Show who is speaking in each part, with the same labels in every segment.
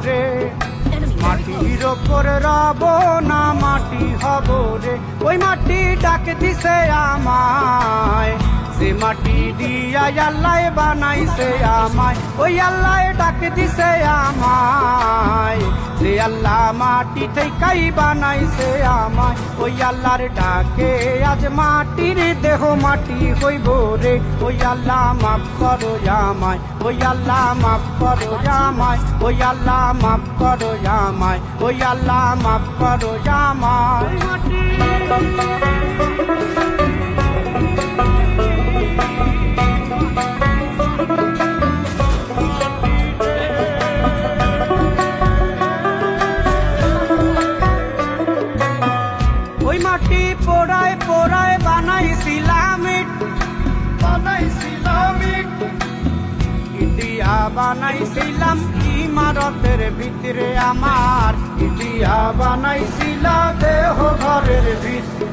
Speaker 1: রে, মাটির ওপর রব না মাটি হব রে। ওই মাটি ডাক দিছে আমায়, সে মাটি দিয়া আল্লাহ বানাইছে আমায়। ওই আল্লাহ ডাক দিছে আমায়, যে আল্লাহ মাটি থেকেই বানাইছে আমায়। ওই আল্লাহর ডাকে আজ মাটির দেহ মাটি হইব রে। ওই আল্লাহ মাফ করো আমায়, ওই আল্লাহ মাফ করো আমায়, ওই আল্লাহ মাফ করো আমায়, ওই আল্লাহ মাফ করো আমায়। ওই মাটি পোড়ায় পোড়ায় বানাইছিলাম ইট, ইটিয়া বানাইছিলাম ইমারতের ভিতরে আমার, ইটিয়া বানাইছিলাম দেহ ঘরের ভিতরে।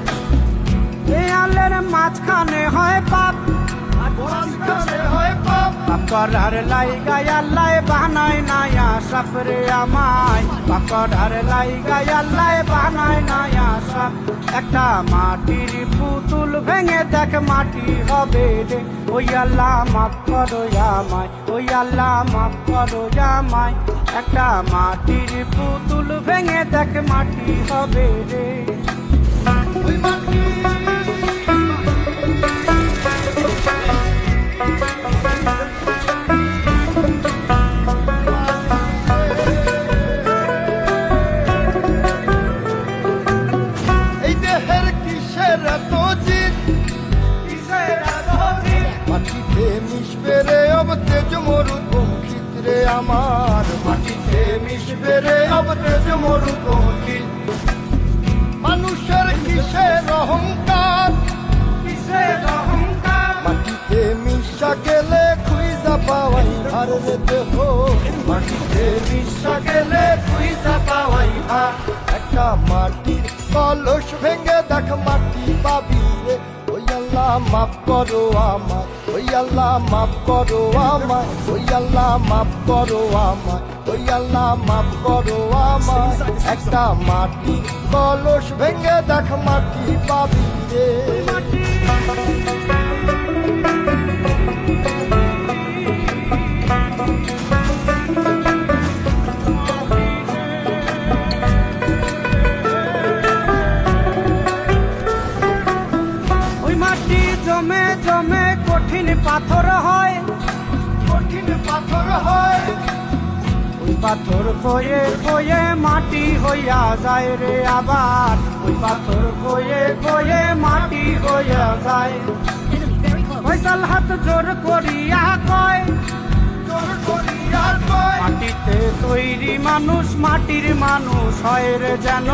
Speaker 1: দেয়ালের মাঝখানে হয় পাপ, পাপ করার লাইগায় আল্লাহ বানায় নায়া সাপরে আমায়, পাপ করার লাইগায় আল্লাহ বানায় নায়া সাপ। একটা মাটির পুতুল ভেঙে দেখ মাটি হবে রে। ওই আল্লাহ মাফ করো আমায়, ওই আল্লাহ মাফ করো আমায়। একটা মাটির পুতুল ভেঙে দেখ মাটি হবে রে। ওই মাটি
Speaker 2: মাটিতে মিশবে রে অব তেজ মরুপঙ্খিত রে আমার, মাটিতে মিশবে রে অব তেজ মরুপঙ্খিত। মানুষের কিসের অহংকার,
Speaker 1: কিসের অহংকার,
Speaker 2: মাটিতে মিশা গেলে খুঁজা পাওয়াই ভার রে দেহ, মাটিতে মিশা গেলে খুঁজা পাওয়াই ভার। একটা মাটির কলস ভেঙে দেখ মাটি পাবি রে। ওই আল্লাহ মাফ করো আমায়, ওই আল্লাহ মাফ করো আমায়, ওই আল্লাহ মাফ করো আমায়, ওই আল্লাহ মাফ করো আমায়। একটা মাটির কলস ভেঙে দেখ মাটি পাবি রে।
Speaker 1: জমে জমে কঠিন পাথর হয়,
Speaker 2: কঠিন পাথর হয়।
Speaker 1: ওই পাথর কয়ে কয়ে মাটি হইয়া যায় রে আবার, ওই পাথর কয়ে কয়ে মাটি হইয়া যায়। ফয়সাল হাত জোর করিয়া কয়,
Speaker 2: জোর করিয়া কয়,
Speaker 1: মাটিতে তৈরি মানুষ মাটির মানুষ হয় রে যেন,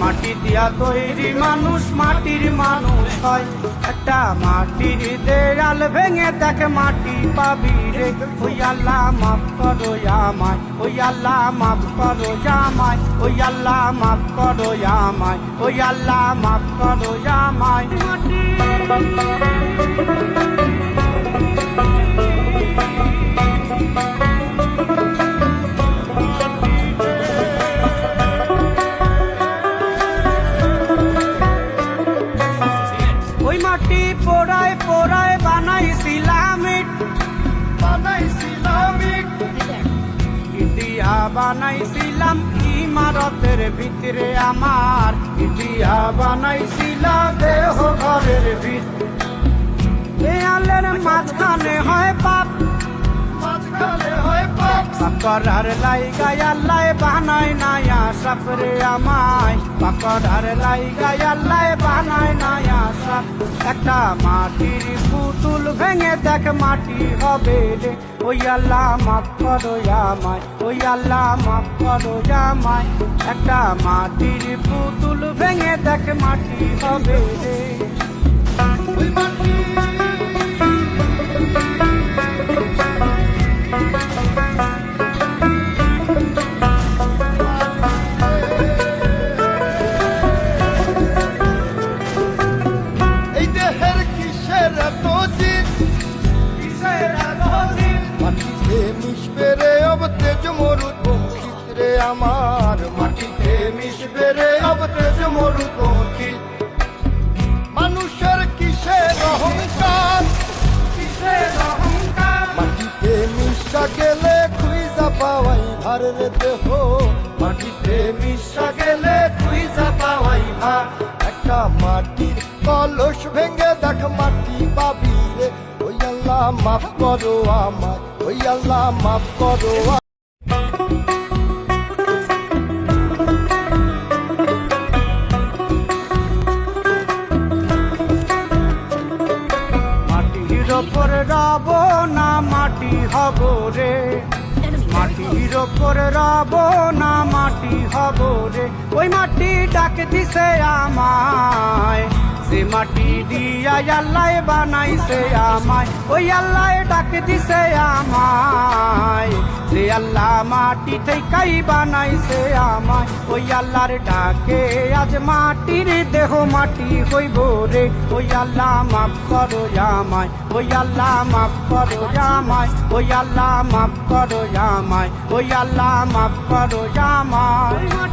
Speaker 1: মাটি দিয়া তৈরি মানুষ মাটির মানুষ হয়। একটা মাটির দেয়াল ভেঙে দেখ মাটি পাবি রে। ওই আল্লাহ মাফ করো আমায়, ওই আল্লাহ মাফ করো আমায়, ওই আল্লাহ মাফ করো আমায়, ওই আল্লাহ মাফ করো আমায়। ওই মাটি পোড়ায় পোড়ায় বানাইছিলাম ইট, ইটিয়া বানাইছিলাম ইমারতের ভিতরে আমার, ইটিয়া বানাইছিলাম দেহ ঘরের ভিতরে। দেয়ালের মাঝখানে হয় পাপ,
Speaker 2: মাঝখানে হয় পাপ
Speaker 1: করার লাইগায় আল্লাহ বানায় নায়া সাপরে আমায়, করার লাইগায় আল্লাহ বানায় নায়া সাপ। একটা মাটির পুতুল ভেঙে দেখ মাটি হবে রে। ওই আল্লাহ মাফ করো আমায়, ওই আল্লাহ মাফ করো আমায়। একটা মাটির পুতুল ভেঙে দেখ মাটি হবে রে।
Speaker 2: ওই মাটি মিশবে রে অব তেজ মরুপঙ্খী আমার মাটিতে মিশবে রে অবতেজ মরু পথি মানুষের কিসের অহংকার মাটিতে মিশা গেলে খুঁজা পাওয়াই ভার রে দেহ মাটিতে মিশা গেলে খুঁজা পাওয়াই ভার একটা মাটির কলস ভেঙে দেখ মাটি পাবি রে ওই আল্লাহ মাফ করো আমায় ওই আল্লাহ মাফ করো
Speaker 1: মাটির ওপর রব না মাটি হব রে মাটির ওপর রব না মাটি হব রে ওই মাটি ডাক দিছে আমায় সে মাটি দিয়া আল্লাহ বানাইছে আমায় ওই আল্লাহ ডাক দিছে আমায় সে আল্লাহ মাটি থেকেই বানাইছে আমায় ওই আল্লাহর ডাকে আজ মাটির দেহ মাটি হইব রে ওই আল্লাহ মাফ করো আমায় ওই আল্লাহ মাফ করো আমায় ওই আল্লাহ মাফ করো আমায় ওই আল্লাহ মাফ করো আমায়